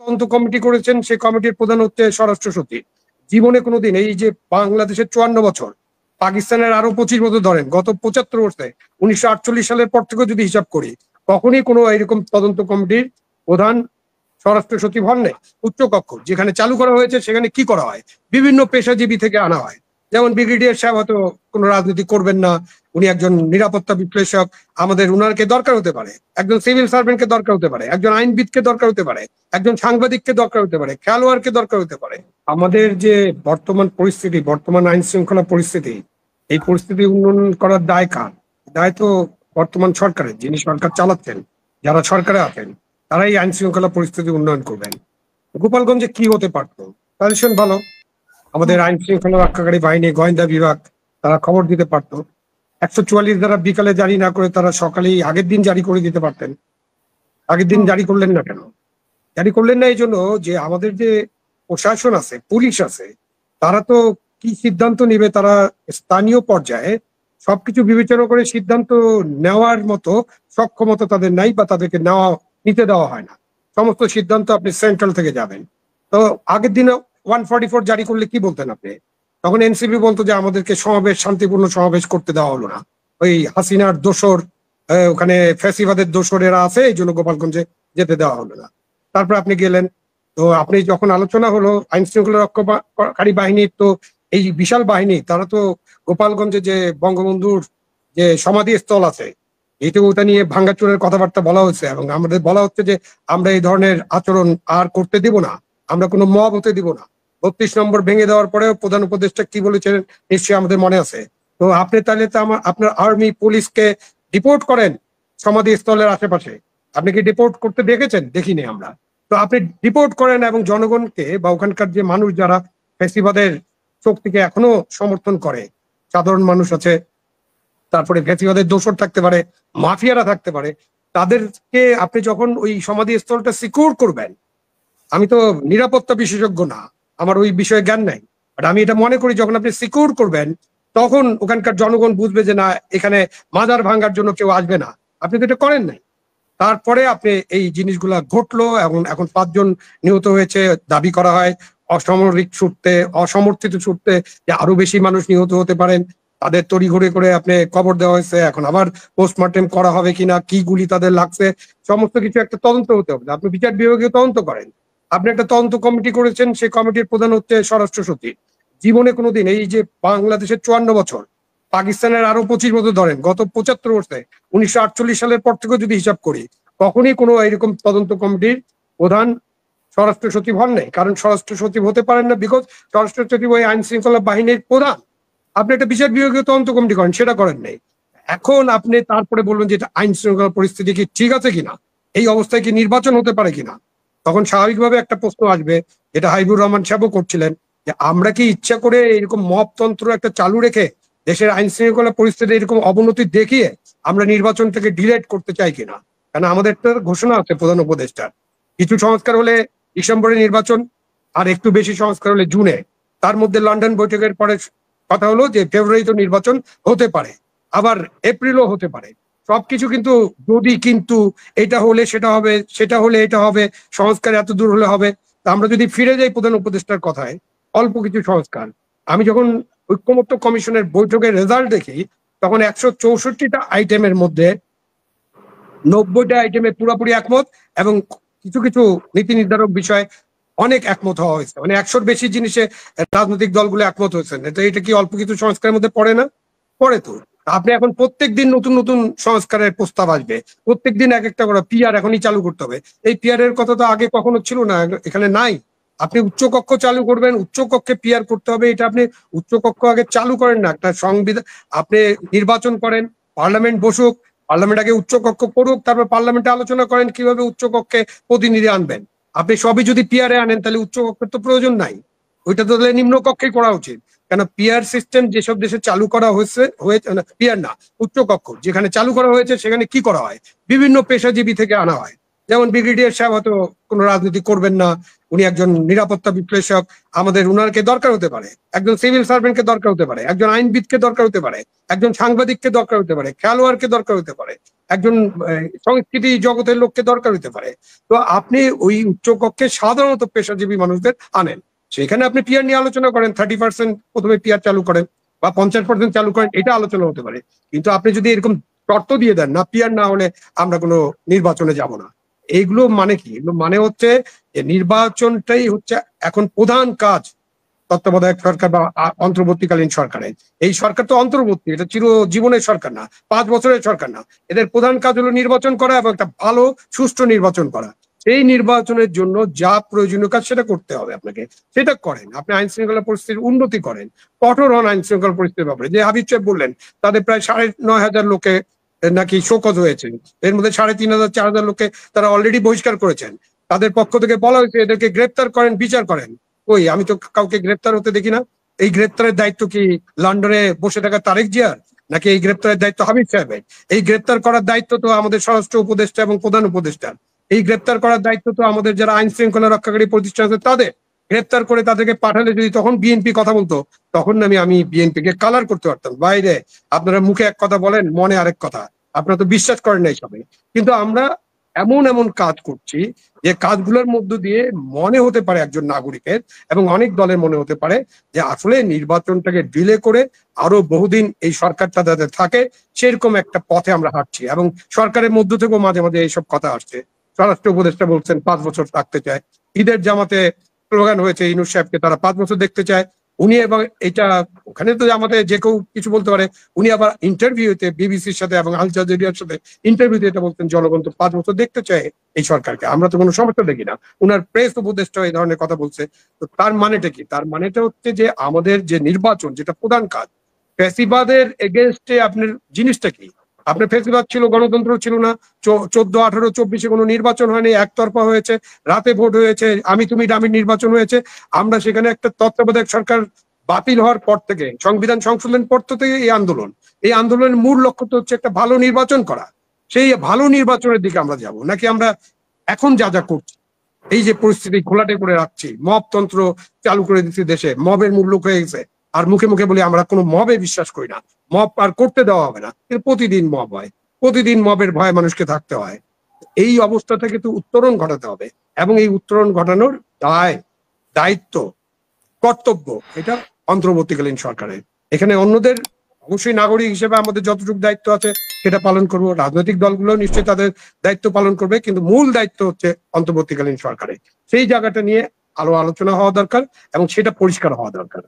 তদন্ত কমিটি করেছেন, সেই কমিটির প্রধান হচ্ছে স্বরাষ্ট্র সচিব। জীবনে কোনোদিন এই যে বাংলাদেশের 54 বছর, পাকিস্তানের আরো 25 বছর ধরেন, গত 75 বছরে 1948 সালের পর থেকে যদি হিসাব করি, কখনই কোনো এরকম তদন্ত কমিটির প্রধান স্বরাষ্ট্র সচিব হন নাই। উচ্চকক্ষ যেখানে চালু করা হয়েছে সেখানে কি করা হয়, বিভিন্ন পেশাজীবী থেকে আনা হয়। যেমন ব্রিগেডিয়ার সাহেব হয়তো কোনো রাজনীতি করবেন না, উনি একজন নিরাপত্তা বিশ্লেষক, আমাদের উনারকে দরকার হতে পারে। একজন সিভিল সার্ভেন্টকে দরকার হতে পারে, একজন আইনবিদকে দরকার হতে পারে, একজন সাংবাদিককে দরকার হতে পারে, খেলোয়াড়কে দরকার হতে পারে। আমাদের যে বর্তমান পরিস্থিতি, বর্তমান আইন শৃঙ্খলা পরিস্থিতি, এই পরিস্থিতি উন্নয়ন করার দায় কার? দায় তো বর্তমান সরকারের, যিনি সরকার চালাচ্ছেন, যারা সরকারে আছেন, তারাই আইন শৃঙ্খলা পরিস্থিতি উন্নয়ন করবেন। গোপালগঞ্জে কি হতে পারতো? সাজেশন ভালো, আমাদের আইন শৃঙ্খলা রক্ষাকারী বাহিনী, গোয়েন্দা বিভাগ, তারা খবর দিতে পারতো। 144 দ্বারা বিকালে জারি না করে তারা সকালেই আগের দিন জারি করে দিতে পারতেন। আগের দিন জারি করলেন না কেন? জারি করলেন না এই জন্য যে আমাদের যে প্রশাসন আছে, পুলিশ আছে, তারা তো কি সিদ্ধান্ত নিবে, তারা স্থানীয় পর্যায়ে সবকিছু বিবেচনা করে সিদ্ধান্ত নেওয়ার মতো সক্ষমতা তাদের নাই, বা তাদেরকে নিতে দেওয়া হয় না। সমস্ত সিদ্ধান্ত আপনি সেন্ট্রাল থেকে যাবেন। তো আগের দিনে 144 জারি করলে কি বলতেন আপনি? তখন এনসিপি বলতো যে আমাদেরকে সমাবেশ, শান্তিপূর্ণ সমাবেশ করতে দেওয়া হলো না, ওই হাসিনার দোসর, ওখানে ফ্যাসিবাদের দোসরেরা আছে, এই জন্য গোপালগঞ্জে যেতে দেওয়া হলো না। তারপর আপনি গেলেন। তো আপনি যখন আলোচনা হলো আইন শৃঙ্খলা রক্ষাকারী বাহিনীর, তো এই বিশাল বাহিনী, তারা তো গোপালগঞ্জে যে বঙ্গবন্ধুর যে সমাধি স্থল আছে, এইটা ওটা নিয়ে ভাঙ্গাচুরের কথাবার্তা বলা হয়েছে, এবং আমাদের বলা হচ্ছে যে আমরা এই ধরনের আচরণ আর করতে দিব না, আমরা কোনো মব হতে দিব না। 32 নম্বর ভেঙে দেওয়ার পরেও প্রধান উপদেষ্টা কি বলেছেন নিশ্চয়ই আমাদের মনে আছে। তো আপনি তাহলে তো আপনার আর্মি পুলিশকে ডিপোর্ট করেন সমাধি স্থলের আশেপাশে। আপনি কি ডিপোর্ট করতে দেখেছেন? দেখিনি আমরা। তো আপনি ডিপোর্ট করেন এবং জনগণকে বা ওখানকার যে মানুষ যারা ফ্যাসিবাদের শক্তিকে এখনো সমর্থন করে, সাধারণ মানুষ আছে, তারপরে ফ্যাসিবাদের দোসর থাকতে পারে, মাফিয়ারা থাকতে পারে, তাদেরকে আপনি যখন ওই সমাধি স্থলটা সিকিউর করবেন, আমি তো নিরাপত্তা বিশেষজ্ঞ না, আমার ওই বিষয়ে জ্ঞান নাই, বাট আমি এটা মনে করি যখন আপনি সিকিউর করবেন, তখন ওখানকার জনগণ বুঝবে যে না, এখানে মাজার ভাঙার জন্য কেউ আসবে না। আপনি তো এটা করেন নাই। তারপরে আপনি এই জিনিসগুলা ঘটলো, এবং এখন 5 জন নিহত হয়েছে, দাবি করা হয় অসামরিক ছুটতে, অসমর্থিত ছুটতে, যে আরো বেশি মানুষ নিহত হতে পারেন। তাদের তড়িঘড়ি করে আপনি কবর দেওয়া হয়েছে, এখন আবার পোস্টমর্টেম করা হবে কিনা, কি গুলি তাদের লাগছে, সমস্ত কিছু একটা তদন্ত হতে হবে। আপনি বিচার বিভাগীয় তদন্ত করেন। আপনি একটা তদন্ত কমিটি করেছেন, সেই কমিটির প্রধান হচ্ছে স্বরাষ্ট্র সচিব। জীবনে কোনোদিন এই যে বাংলাদেশের 54 বছর, পাকিস্তানের আরো 25 বছর ধরেন, গত 75 বছরে 1948 সালের পর থেকে যদি হিসাব করি, কখনই কোনো এরকম তদন্ত কমিটির প্রধান স্বরাষ্ট্র সচিব হন নাই। কারণ স্বরাষ্ট্র সচিব হতে পারেন না, বিকজ স্বরাষ্ট্র সচিব ওই আইন শৃঙ্খলা বাহিনীর প্রধান। আপনি একটা বিচার বিভাগীয় তদন্ত কমিটি করেন, সেটা করেন নাই। এখন আপনি তারপরে বলবেন যে এটা আইন শৃঙ্খলা পরিস্থিতি কি ঠিক আছে কিনা, এই অবস্থায় কি নির্বাচন হতে পারে কিনা। তখন স্বাভাবিকভাবে একটা প্রশ্ন আসবে, যেটা হাবিবুর রহমান সাহেবও করছিলেন, যে আমরা কি ইচ্ছা করে এরকম মপতন্ত্র একটা চালু রেখে দেশের আইন শৃঙ্খলা পরিস্থিতি এরকম অবনতি দেখিয়ে আমরা নির্বাচন থেকে ডিলেট করতে চাই কিনা। কারণ আমাদের তো ঘোষণা আছে প্রধান উপদেষ্টার, কিছু সংস্কার হলে ডিসেম্বরে নির্বাচন, আর একটু বেশি সংস্কার হলে জুনে। তার মধ্যে লন্ডন বৈঠকের পরে কথা হলো যে ফেব্রুয়ারিতে নির্বাচন হতে পারে, আবার এপ্রিলও হতে পারে। সবকিছু কিন্তু যদি, কিন্তু এটা হলে সেটা হবে, সেটা হলে এটা হবে, সংস্কার এত দূর হলে হবে। তা আমরা যদি ফিরে যাই প্রধান উপদেষ্টার কথায়, অল্প কিছু সংস্কার। আমি যখন ঐক্যমত্য কমিশনের বৈঠকের রেজাল্ট দেখি, তখন 164টা আইটেমের মধ্যে 90টা আইটেমে পুরোপুরি একমত, এবং কিছু কিছু নীতি নির্ধারক বিষয় অনেক একমত হওয়া হয়েছে। মানে 100-র বেশি জিনিসে রাজনৈতিক দলগুলো একমত হয়েছেন। এটা কি অল্প কিছু সংস্কারের মধ্যে পড়ে না? পড়ে তো। আপনি এখন প্রত্যেকদিন নতুন নতুন সংস্কারের প্রস্তাব আসবে, প্রত্যেকদিন এক একটা করে পিআর এখনই চালু করতে হবে। এই পিআর এর কথা তো আগে কখনো ছিল না, এখানে নাই। আপনি উচ্চকক্ষ চালু করবেন, উচ্চকক্ষে পিআর করতে হবে, এটা আপনি উচ্চকক্ষ আগে চালু করেন না, একটা সংবিধান আপনি নির্বাচন করেন, পার্লামেন্ট বসুক, পার্লামেন্ট আগে উচ্চকক্ষ করুক, তারপর পার্লামেন্টে আলোচনা করেন কিভাবে উচ্চকক্ষে প্রতিনিধি আনবেন। আপনি সবই যদি পিআরে আনেন, তাহলে উচ্চকক্ষের তো প্রয়োজন নাই, ওইটা তো তাহলে নিম্নকক্ষে করা উচিত। কেন পিআর সিস্টেম যেসব দেশে চালু করা হয়েছে, পিআর না, উচ্চকক্ষ যেখানে চালু করা হয়েছে, সেখানে কি করা হয়, বিভিন্ন পেশাজীবী থেকে আনা হয়। যেমন ব্রিগেডিয়ার সাহেব হয়তো কোনো রাজনীতি করবেন না, উনি একজন নিরাপত্তা বিশ্লেষক, আমাদের উনারকে দরকার হতে পারে, একজন সিভিল সার্ভেন্টকে দরকার হতে পারে, একজন আইনবিদকে দরকার হতে পারে, একজন সাংবাদিককে দরকার হতে পারে, খেলোয়াড়কে দরকার হতে পারে, একজন সংস্কৃতি জগতের লোককে দরকার হতে পারে। তো আপনি ওই উচ্চকক্ষে সাধারণত পেশাজীবী মানুষদের আনেন, সেখানে আপনি পিআর নিয়ে আলোচনা করেন, 30% প্রথমে পিআর চালু করেন বা 50% চালু করেন, এটা আলোচনা হতে পারে। কিন্তু আপনি যদি এরকম শর্ত দিয়ে দেন, না পিআর না হলে আমরা কোনো নির্বাচনে যাব না, এইগুলো মানে কি? এগুলো মানে হচ্ছে যে নির্বাচনটাই হচ্ছে এখন প্রধান কাজ তত্ত্বাবধায়ক সরকার বা অন্তর্বর্তীকালীন সরকারের। এই সরকার তো অন্তর্বর্তী, এটা চিরজীবনের সরকার না, 5 বছরের সরকার না। এদের প্রধান কাজ হলো নির্বাচন করা এবং একটা ভালো সুষ্ঠু নির্বাচন করা। এই নির্বাচনের জন্য যা প্রয়োজনীয় কাজ সেটা করতে হবে আপনাকে, সেটা করেন। আপনি আইন শৃঙ্খলা পরিস্থিতির উন্নতি করেন, কঠোর হন আইন শৃঙ্খলা পরিস্থিতির ব্যাপারে। যে হাবিব সাহেব বললেন তাদের প্রায় 9,500 লোকে নাকি শোকজ হয়েছে, এর মধ্যে 3,500-4,000 লোককে তারা অলরেডি বহিষ্কার করেছেন। তাদের পক্ষ থেকে বলা হয়েছে এদেরকে গ্রেপ্তার করেন, বিচার করেন। ওই আমি তো কাউকে গ্রেপ্তার হতে দেখি না। এই গ্রেপ্তারের দায়িত্ব কি লন্ডনে বসে থাকা তারেক জিয়ার, নাকি এই গ্রেপ্তারের দায়িত্ব হাবিব সাহেবের? এই গ্রেপ্তার করার দায়িত্ব তো আমাদের স্বরাষ্ট্র উপদেষ্টা এবং প্রধান উপদেষ্টার। এই গ্রেপ্তার করার দায়িত্ব তো আমাদের যারা আইন শৃঙ্খলা রক্ষাকারী প্রতিষ্ঠান আছে তাদের। গ্রেপ্তার করে তাদেরকে পাঠালে যদি তখন বিএনপি কথা বলতো, তখন আমি বিএনপি কে কালার করতে পারতাম। বাইরে আপনারা মুখে এক কথা বলেন, মনে আরেক কথা, আপনারা তো বিশ্বাস করেন না এইসবে। কিন্তু আমরা এমন এমন কাজ করছি যে কাজগুলোর মধ্য দিয়ে মনে হতে পারে একজন নাগরিকের এবং অনেক দলের মনে হতে পারে যে আসলে নির্বাচনটাকে ডিলে করে আরো বহুদিন এই সরকারটা যাতে থাকে সেরকম একটা পথে আমরা হাঁটছি। এবং সরকারের মধ্য থেকেও মাঝে মাঝে এইসব কথা আসছে। স্বরাষ্ট্র উপদেষ্টা বলছেন 5 বছর থাকতে চায়। ঈদের জামাতে স্লোগান হয়েছে ইউনূস সাহেবকে তারা 5 বছর দেখতে চায়। উনি এবং এটা ওখানে তো আমাদের যে কেউ কিছু বলতে পারে, উনি আবার ইন্টারভিউতে বিবিসির সাথে এবং আল জাজিরার সাথে ইন্টারভিউতে এটা বলতেন জনগণ তো 5 বছর দেখতে চায় এই সরকারকে, আমরা তো কোনো সমস্যা দেখি না। উনার প্রেস উপদেষ্টা এই ধরনের কথা বলছে। তো তার মানেটা কি? তার মানেটা হচ্ছে যে আমাদের যে নির্বাচন, যেটা প্রধান কাজ, ফ্যাসিবাদের এগেনস্টে আপনার জিনিসটা কি? আপনার ফ্যাসিবাদ ছিল, গণতন্ত্র ছিল না। 14, 18, 24 কোনো নির্বাচন হয়নি, একতরফা হয়েছে, রাতে ভোট হয়েছে, আমি তুমি ডামির নির্বাচন হয়েছে। আমরা সেখানে একটা তত্ত্বাবধায়ক সরকার বাতিল হওয়ার পর থেকে, সংবিধান সংশোধনের পর থেকে এই আন্দোলনের মূল লক্ষ্য তো হচ্ছে একটা ভালো নির্বাচন করা। সেই ভালো নির্বাচনের দিকে আমরা যাব, নাকি আমরা এখন যা যা করছি, এই যে পরিস্থিতি ঘোলাটে করে রাখছি, মব তন্ত্র চালু করে দিচ্ছি দেশে, মবের মুল্লুক হয়ে গেছে। আর মুখে মুখে বলি আমরা কোনো মবে বিশ্বাস করি না, মব আর করতে দেওয়া হবে না, কিন্তু প্রতিদিন মব হয়, প্রতিদিন মবের ভয়ে মানুষকে থাকতে হয়। এই অবস্থা থেকে তো উত্তরণ ঘটাতে হবে, এবং এই উত্তরণ ঘটানোর দায়িত্ব, কর্তব্য এটা অন্তর্বর্তীকালীন সরকারের। এখানে অন্যদের অবশ্যই নাগরিক হিসেবে আমাদের যতটুকু দায়িত্ব আছে সেটা পালন করব, রাজনৈতিক দলগুলো নিশ্চয়ই তাদের দায়িত্ব পালন করবে, কিন্তু মূল দায়িত্ব হচ্ছে অন্তর্বর্তীকালীন সরকারের। সেই জায়গাটা নিয়ে আরো আলোচনা হওয়া দরকার এবং সেটা পরিষ্কার হওয়া দরকার।